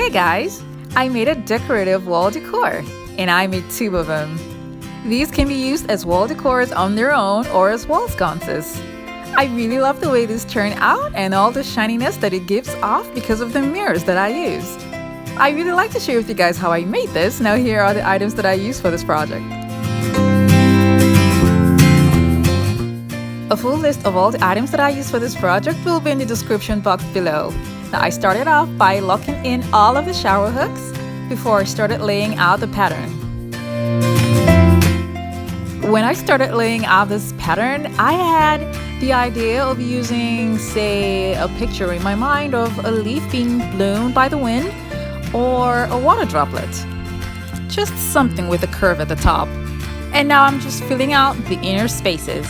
Hey guys, I made a decorative wall decor and I made two of them. These can be used as wall decors on their own or as wall sconces. I really love the way this turned out and all the shininess that it gives off because of the mirrors that I used. I really like to share with you guys how I made this. Now here are the items that I used for this project. A full list of all the items that I used for this project will be in the description box below. Now I started off by locking in all of the shower hooks before I started laying out the pattern. When I started laying out this pattern, I had the idea of using, say, a picture in my mind of a leaf being blown by the wind or a water droplet. Just something with a curve at the top. And now I'm just filling out the inner spaces.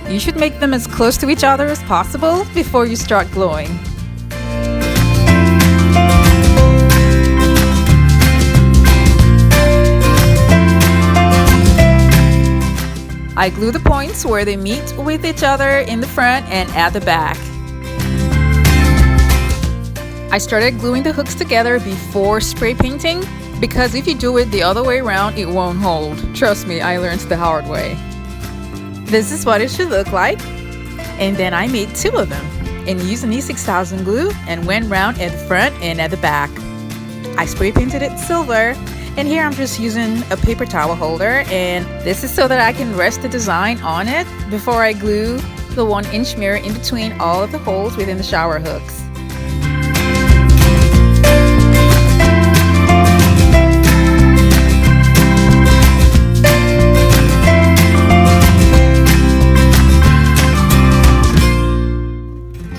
You should make them as close to each other as possible before you start gluing. I glue the points where they meet with each other in the front and at the back. I started gluing the hooks together before spray painting because if you do it the other way around, it won't hold. Trust me, I learned the hard way. This is what it should look like. And then I made two of them and used an E6000 glue and went round at the front and at the back. I spray painted it silver, and here I'm just using a paper towel holder, and this is so that I can rest the design on it before I glue the 1-inch mirror in between all of the holes within the shower hooks.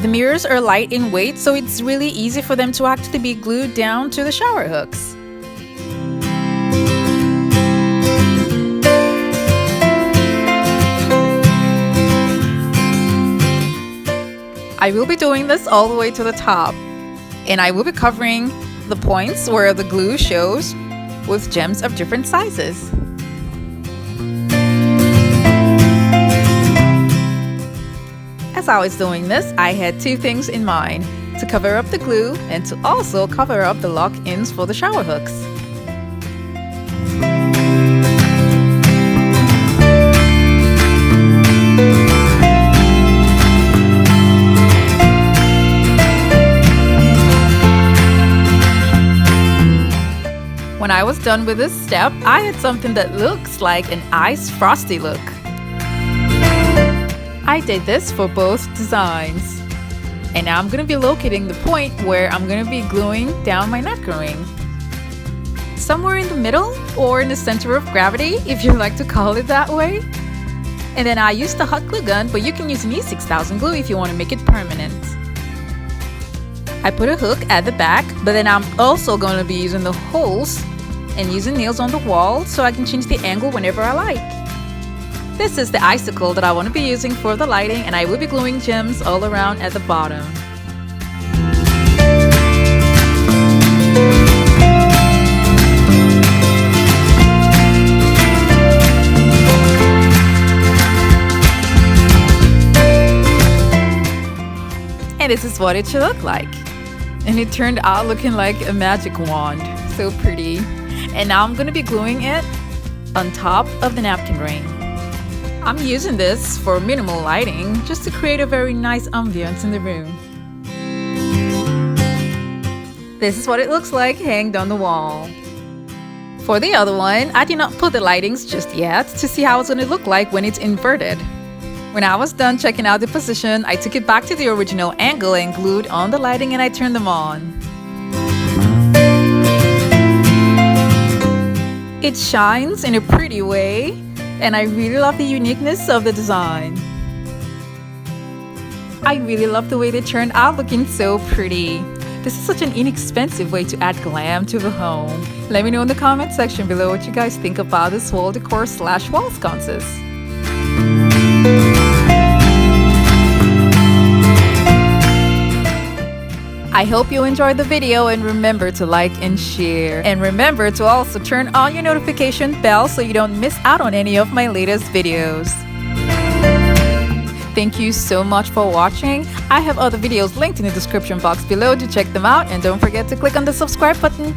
The mirrors are light in weight, so it's really easy for them to actually be glued down to the shower hooks. I will be doing this all the way to the top, and I will be covering the points where the glue shows with gems of different sizes. As I was doing this, I had two things in mind: to cover up the glue and to also cover up the lock-ins for the shower hooks. When I was done with this step, I had something that looks like an ice frosty look. I did this for both designs. And now I'm going to be locating the point where I'm going to be gluing down my neck ring. Somewhere in the middle or in the center of gravity, if you like to call it that way. And then I used the hot glue gun, but you can use an E6000 glue if you want to make it permanent. I put a hook at the back, but then I'm also going to be using the holes and using nails on the wall so I can change the angle whenever I like. This is the icicle that I want to be using for the lighting, and I will be gluing gems all around at the bottom. And this is what it should look like. And it turned out looking like a magic wand. So pretty. And now I'm going to be gluing it on top of the napkin ring. I'm using this for minimal lighting, just to create a very nice ambience in the room. This is what it looks like hanged on the wall. For the other one, I did not put the lightings just yet to see how it's going to look like when it's inverted. When I was done checking out the position, I took it back to the original angle and glued on the lighting, and I turned them on. It shines in a pretty way, and I really love the uniqueness of the design. I really love the way they turned out looking so pretty. This is such an inexpensive way to add glam to the home. Let me know in the comment section below what you guys think about this wall decor / wall sconces. I hope you enjoyed the video, and remember to like and share. And remember to also turn on your notification bell so you don't miss out on any of my latest videos. Thank you so much for watching. I have other videos linked in the description box below to check them out, and don't forget to click on the subscribe button.